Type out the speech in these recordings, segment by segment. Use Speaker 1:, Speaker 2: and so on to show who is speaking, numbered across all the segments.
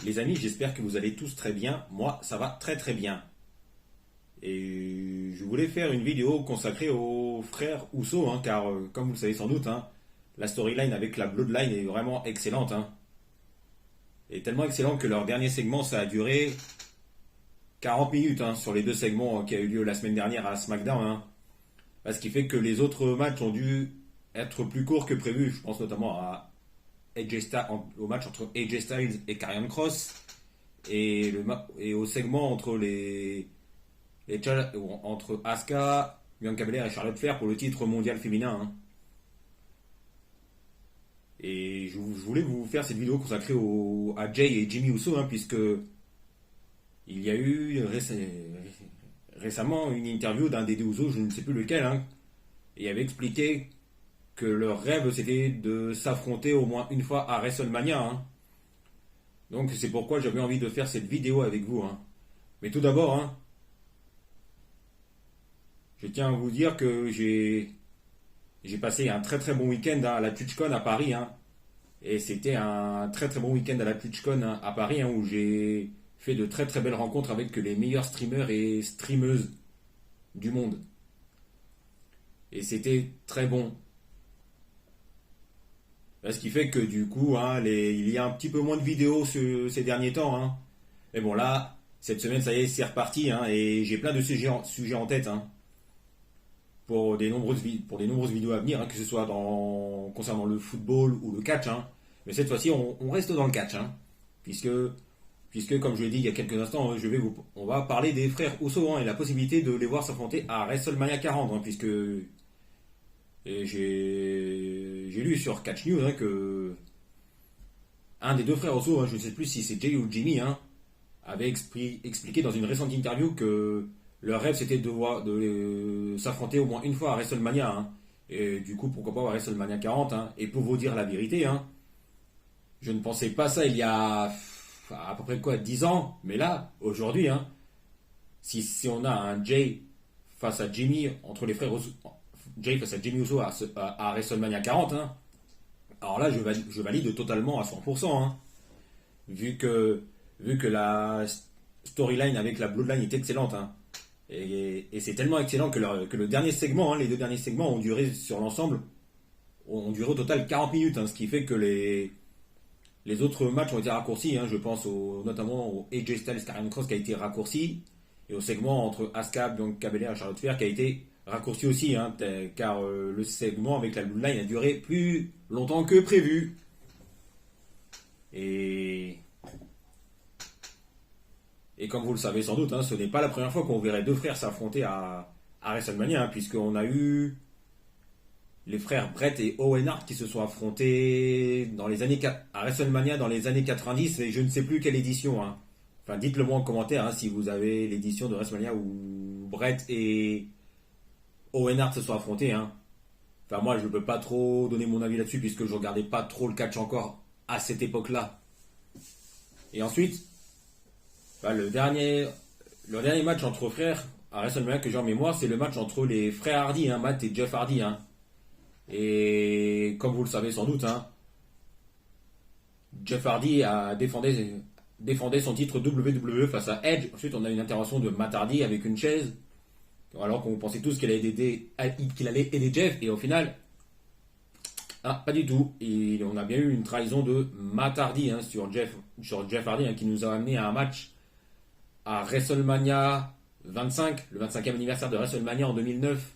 Speaker 1: Les amis, j'espère que vous allez tous très bien. Moi, ça va très très bien. Et je voulais faire une vidéo consacrée aux frères Ousso, hein, car comme vous le savez sans doute, hein, la storyline avec la Bloodline est vraiment excellente. Hein. Et tellement excellente que leur dernier segment, ça a duré 40 minutes hein, sur les deux segments qui a eu lieu la semaine dernière à SmackDown. Hein. Ce qui fait que les autres matchs ont dû être plus courts que prévu. Je pense notamment au match entre AJ Styles et Karrion Kross et au segment entre Asuka, Bianca Belair et Charlotte Flair pour le titre mondial féminin. Hein. Et je voulais vous faire cette vidéo consacrée à Jay et Jimmy Uso, hein, puisque il y a eu récemment une interview d'un des deux Usos, je ne sais plus lequel, hein, et il avait expliqué que leur rêve c'était de s'affronter au moins une fois à WrestleMania. Hein. Donc c'est pourquoi j'avais envie de faire cette vidéo avec vous. Hein. Mais tout d'abord, hein, je tiens à vous dire que j'ai passé un très très bon week-end à la TwitchCon à Paris. Hein. Et c'était un très très bon week-end à la TwitchCon hein, à Paris hein, où j'ai fait de très très belles rencontres avec les meilleurs streamers et streameuses du monde. Et c'était très bon. Ce qui fait que du coup, hein, il y a un petit peu moins de vidéos ces derniers temps. Hein. Mais bon là, cette semaine, ça y est, c'est reparti. Hein, et j'ai plein de sujets en tête. Hein. Pour des nombreuses vidéos à venir, hein, que ce soit concernant le football ou le catch. Hein. Mais cette fois-ci, on reste dans le catch. Hein, puisque, comme je l'ai dit il y a quelques instants, hein, on va parler des frères Uso hein, et la possibilité de les voir s'affronter à WrestleMania 40. Hein, puisque j'ai lu sur Catch News hein, que un des deux frères Uso, hein, je ne sais plus si c'est Jay ou Jimmy, hein, avait expliqué dans une récente interview que leur rêve c'était de s'affronter au moins une fois à WrestleMania. Hein. Et du coup, pourquoi pas à WrestleMania 40. Hein. Et pour vous dire la vérité, hein, je ne pensais pas ça il y a à peu près quoi, 10 ans. Mais là, aujourd'hui, hein, si on a un Jay face à Jimmy, entre les frères Jay face à Jimmy Uso à WrestleMania 40, hein, alors là, je valide totalement à 100%. Hein, vu que, vu que la storyline avec la Bloodline est excellente. Hein. Et c'est tellement excellent que le dernier segment, hein, les deux derniers segments ont duré sur l'ensemble, ont duré au total 40 minutes, hein, ce qui fait que les autres matchs ont été raccourcis. Hein, je pense notamment au AJ Styles Karrion Kross qui a été raccourci, et au segment entre Asuka, Bianca Belair et Charlotte Flair qui a été raccourci aussi, hein, car le segment avec la Bloodline a duré plus longtemps que prévu. Et Et comme vous le savez sans doute, hein, ce n'est pas la première fois qu'on verrait deux frères s'affronter à WrestleMania, hein, puisqu'on a eu les frères Brett et Owen Hart qui se sont affrontés à WrestleMania dans les années 90, et je ne sais plus quelle édition. Hein. Enfin, dites-le moi en commentaire hein, si vous avez l'édition de WrestleMania où Brett et Owen Hart se sont affrontés. Hein. Enfin, moi, je ne peux pas trop donner mon avis là-dessus, puisque je ne regardais pas trop le catch encore à cette époque-là. Et ensuite, le dernier match entre frères à WrestleMania que j'ai en mémoire, c'est le match entre les frères Hardy, hein, Matt et Jeff Hardy. Hein. Et comme vous le savez sans doute, hein, Jeff Hardy défendait son titre WWE face à Edge. Ensuite, on a une intervention de Matt Hardy avec une chaise, alors qu'on pensait tous qu'il allait aider Jeff. Et au final, pas du tout. Et on a bien eu une trahison de Matt Hardy hein, sur Jeff Hardy hein, qui nous a amené à un match à WrestleMania 25, le 25e anniversaire de WrestleMania en 2009.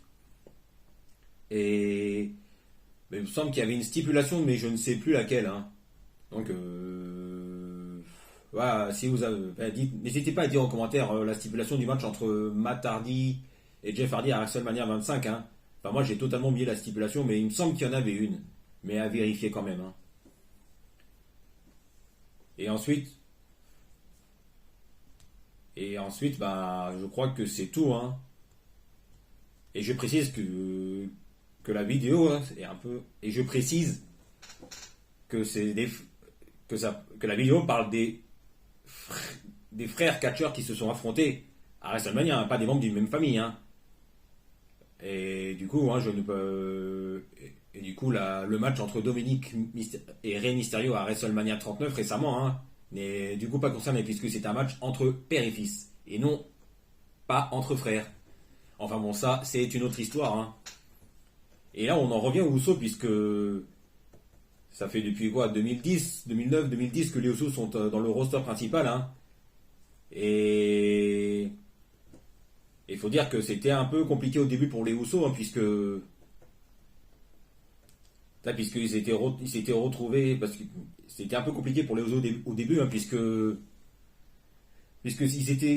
Speaker 1: Et il me semble qu'il y avait une stipulation, mais je ne sais plus laquelle. Hein. Donc, voilà, si vous avez, n'hésitez pas à dire en commentaire la stipulation du match entre Matt Hardy et Jeff Hardy à WrestleMania 25. Hein. Enfin, moi, j'ai totalement oublié la stipulation, mais il me semble qu'il y en avait une. Mais à vérifier quand même. Hein. Et ensuite, je crois que c'est tout. Hein. Et je précise que la vidéo hein, est un peu. Et je précise que que la vidéo parle des frères catcheurs qui se sont affrontés à WrestleMania, hein, pas des membres d'une même famille. Hein. Et du coup, hein, je ne peux. Et du coup, le match entre Dominic et Rey Mysterio à WrestleMania 39 récemment, hein, n'est du coup pas concerné puisque c'est un match entre père et fils et non pas entre frères. Enfin bon, ça c'est une autre histoire, hein. Et là on en revient aux Usos puisque ça fait depuis quoi 2010, 2009, 2010 que les Usos sont dans le roster principal, hein. Et il faut dire que c'était un peu compliqué au début pour les Usos, hein, puisqu'ils s'étaient retrouvés, parce que c'était un peu compliqué pour les Usos au début, hein, puisqu'ils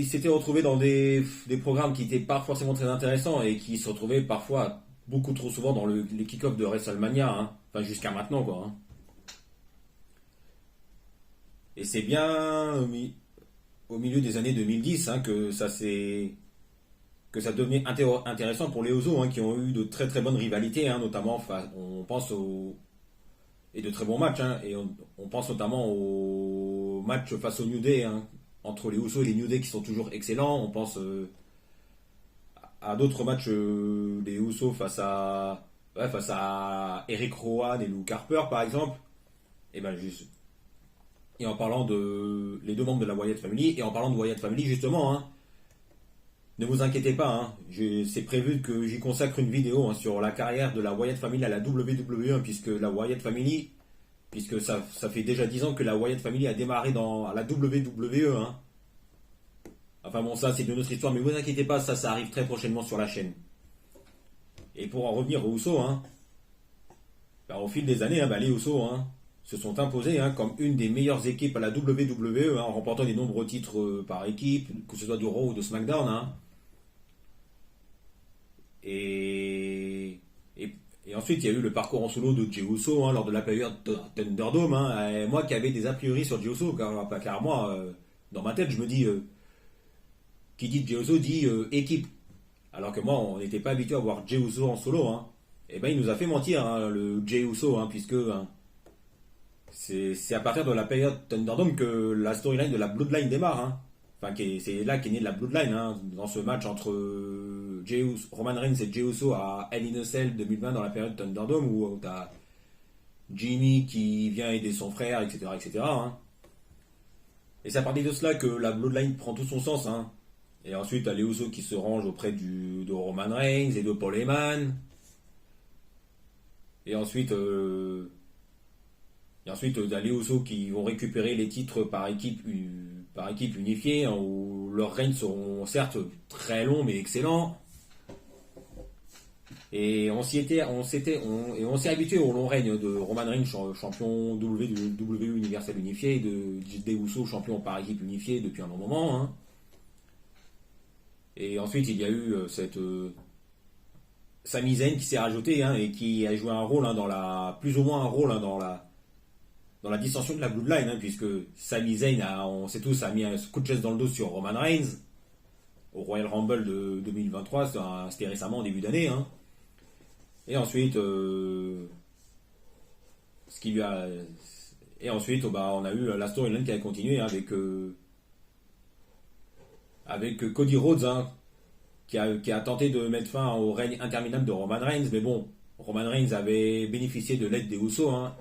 Speaker 1: s'étaient retrouvés dans des programmes qui n'étaient pas forcément très intéressants et qui se retrouvaient parfois beaucoup trop souvent dans les kick-offs de WrestleMania, hein. Enfin jusqu'à maintenant quoi, hein. Et c'est bien au milieu des années 2010, hein, que ça devenait intéressant pour les Usos, hein, qui ont eu de très très bonnes rivalités, hein, notamment on pense et de très bons matchs, hein, et on pense notamment au match face au New Day, hein, entre les Usos et les New Day qui sont toujours excellents. On pense à d'autres matchs des Usos face à Eric Rowan et Luke Harper par exemple. Et ben et en parlant de les deux membres de la Wyatt Family, et en parlant de Wyatt Family justement, hein, ne vous inquiétez pas, hein, c'est prévu que j'y consacre une vidéo, hein, sur la carrière de la Wyatt Family à la WWE, hein, puisque la Wyatt Family, puisque ça fait déjà 10 ans que la Wyatt Family a démarré à la WWE, hein. Enfin bon, ça c'est une autre histoire, mais vous inquiétez pas, ça arrive très prochainement sur la chaîne. Et pour en revenir aux Usos, hein, ben, au fil des années, hein, ben, les Usos, hein, se sont imposés, hein, comme une des meilleures équipes à la WWE, hein, en remportant des nombreux titres par équipe, que ce soit du Raw ou de SmackDown, hein. Et, et ensuite, il y a eu le parcours en solo de Jey Uso, hein, lors de la période Thunderdome, hein. Et moi qui avais des a priori sur Jey Uso, car moi, dans ma tête, je me dis, qui dit Jey Uso dit équipe. Alors que moi, on n'était pas habitué à voir Jey Uso en solo, hein. Et ben, il nous a fait mentir, hein, le Jey Uso, hein, puisque hein, c'est à partir de la période Thunderdome que la storyline de la Bloodline démarre, hein. Enfin, c'est là qu'est née la Bloodline, hein, dans ce match entre Roman Reigns et Jey Uso à Hell in a Cell 2020 dans la période Thunderdome où t'as Jimmy qui vient aider son frère, etc., etc., hein. Et c'est à partir de cela que la Bloodline prend tout son sens, hein. Et ensuite, t'as les Usos qui se rangent auprès de Roman Reigns et de Paul Heyman. Et ensuite, t'as les Usos qui vont récupérer les titres par équipe unifiée, hein, où leurs règnes seront certes très longs mais excellents. Et on s'est habitué au long règne de Roman Reigns, champion WWE universel unifié, et de Jey Uso, champion par équipe unifiée depuis un long moment, hein. Et ensuite, il y a eu Sami Zayn qui s'est rajouté, hein, et qui a joué un rôle, hein, plus ou moins un rôle, hein, dans la dissension de la Bloodline, hein, puisque Sami Zayn, on sait tous, a mis un coup de chaise dans le dos sur Roman Reigns au Royal Rumble de 2023, c'était récemment en début d'année, hein. Et ensuite, ce qui lui a, et ensuite, bah, on a eu la storyline qui a continué, hein, avec Cody Rhodes, hein, qui a tenté de mettre fin au règne interminable de Roman Reigns, mais bon, Roman Reigns avait bénéficié de l'aide des Usos, hein,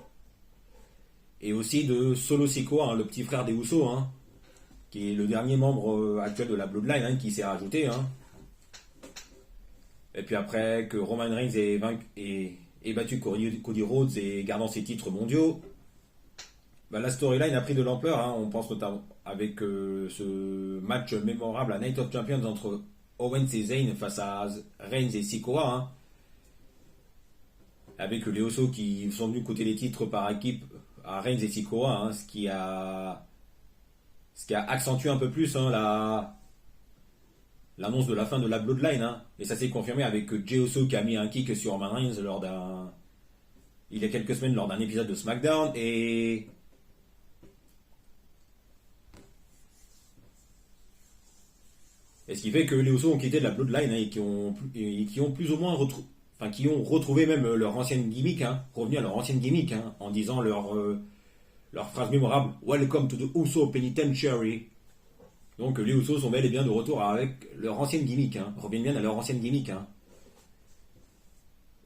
Speaker 1: et aussi de Solo Sikoa, hein, le petit frère des Usos, hein, qui est le dernier membre actuel de la Bloodline, hein, qui s'est rajouté, hein. Et puis après que Roman Reigns ait battu Cody Rhodes et gardant ses titres mondiaux, bah, la storyline a pris de l'ampleur, hein. On pense notamment avec ce match mémorable à Night of Champions entre Owens et Zayn face à Reigns et Sikoa, hein, avec les Usos qui sont venus coûter les titres par équipe à Reigns et Sikoa, hein, ce qui a accentué un peu plus, hein, l'annonce de la fin de la Bloodline, hein. Et ça s'est confirmé avec Jey Uso qui a mis un kick sur Roman Reigns il y a quelques semaines lors d'un épisode de SmackDown, et ce qui fait que les Usos ont quitté la Bloodline, hein, et qui ont plus ou moins qui ont retrouvé même leur ancienne gimmick, hein, revenu à leur ancienne gimmick, hein, en disant leur phrase mémorable Welcome to the Uso Penitentiary. Donc les Usos sont bel et bien de retour avec leur ancienne gimmick, hein, reviennent bien à leur ancienne gimmick, hein.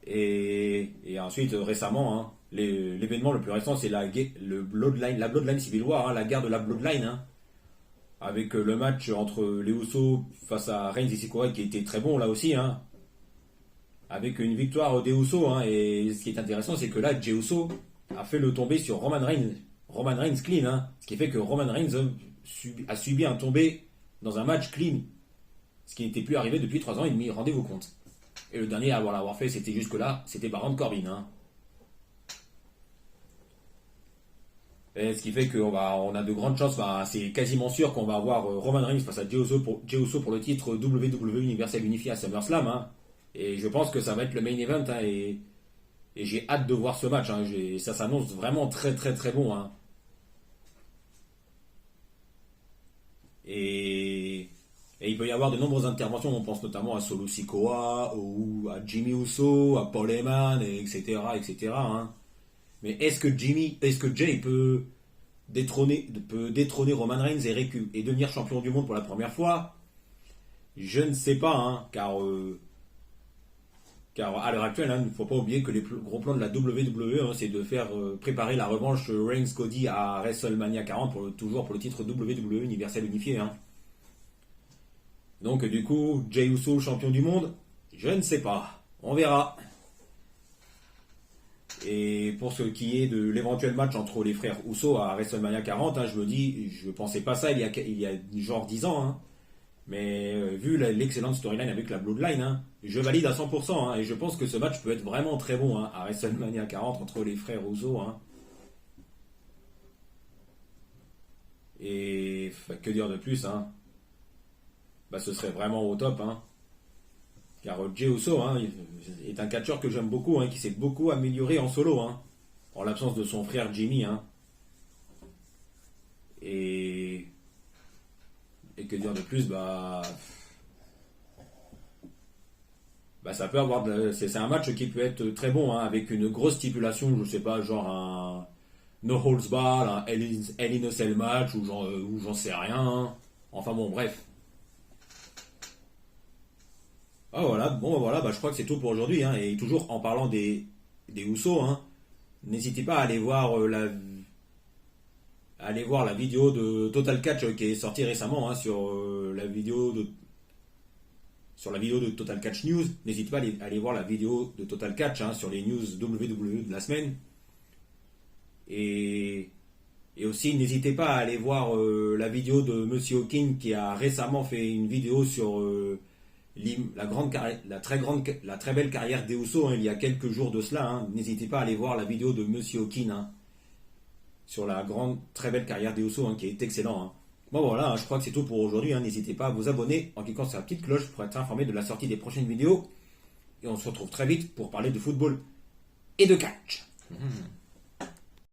Speaker 1: Et ensuite récemment, hein, l'événement le plus récent, c'est la Bloodline Civil War, hein, la guerre de la Bloodline, hein, avec le match entre les Usos face à Reigns et Sikoa qui était très bon là aussi, hein, avec une victoire des Usos, hein, et ce qui est intéressant, c'est que là, Jey Uso a fait le tombé sur Roman Reigns clean, hein, ce qui fait que Roman Reigns a subi un tombé dans un match clean, ce qui n'était plus arrivé depuis 3 ans et demi, rendez-vous compte. Et le dernier à l'avoir fait, c'était jusque-là, c'était Baron Corbin. Hein. Et ce qui fait on a de grandes chances, c'est quasiment sûr qu'on va avoir Roman Reigns face à Jey Uso pour le titre WWE Universel Unifié à SummerSlam. Hein. Et je pense que ça va être le main event, hein, et j'ai hâte de voir ce match. Hein. Ça s'annonce vraiment très très très bon. Hein. Et il peut y avoir de nombreuses interventions, on pense notamment à Solo Sikoa, ou à Jimmy Uso, à Paul Heyman, etc. etc. Hein. Mais est-ce que Jay peut détrôner Roman Reigns et devenir champion du monde pour la première fois? Je ne sais pas, hein, car à l'heure actuelle, hein, il ne faut pas oublier que les plus gros plans de la WWE, hein, c'est de faire préparer la revanche Reigns-Cody à WrestleMania 40 toujours pour le titre WWE Universel Unifié. Hein. Donc du coup, Jey Uso champion du monde, je ne sais pas, on verra. Et pour ce qui est de l'éventuel match entre les frères Uso à WrestleMania 40, hein, je pensais pas ça il y a genre 10 ans. Hein. Mais vu l'excellente storyline avec la Bloodline, hein, je valide à 100%. Hein, et je pense que ce match peut être vraiment très bon, hein, à WrestleMania 40 entre les frères Uso. Hein. Et que dire de plus, hein, ce serait vraiment au top. Hein. Car Jey Uso, hein, est un catcheur que j'aime beaucoup, hein, qui s'est beaucoup amélioré en solo, hein, en l'absence de son frère Jimmy. Hein. Et que dire de plus, ça peut avoir c'est un match qui peut être très bon, hein, avec une grosse stipulation, je sais pas, genre un No Holds Barred, un Hell in a Cell match, ou j'en sais rien. Hein. Enfin bon, bref. Ah voilà, bon voilà, je crois que c'est tout pour aujourd'hui. Hein, et toujours en parlant des Usos, hein, n'hésitez pas à aller voir la vidéo de Total Catch qui est sortie récemment, hein, sur la vidéo de Total Catch News. N'hésitez pas à aller voir la vidéo de Total Catch, hein, sur les news WWE de la semaine. Et aussi, n'hésitez pas à aller voir la vidéo de Monsieur Hawking qui a récemment fait une vidéo sur la très belle carrière des Usos, hein, il y a quelques jours de cela. Hein. N'hésitez pas à aller voir la vidéo de Monsieur Hawking, hein, sur la très belle carrière des Usos, hein, qui est excellent. Hein. Bon voilà, hein, je crois que c'est tout pour aujourd'hui. Hein. N'hésitez pas à vous abonner en cliquant sur la petite cloche pour être informé de la sortie des prochaines vidéos. Et on se retrouve très vite pour parler de football et de catch.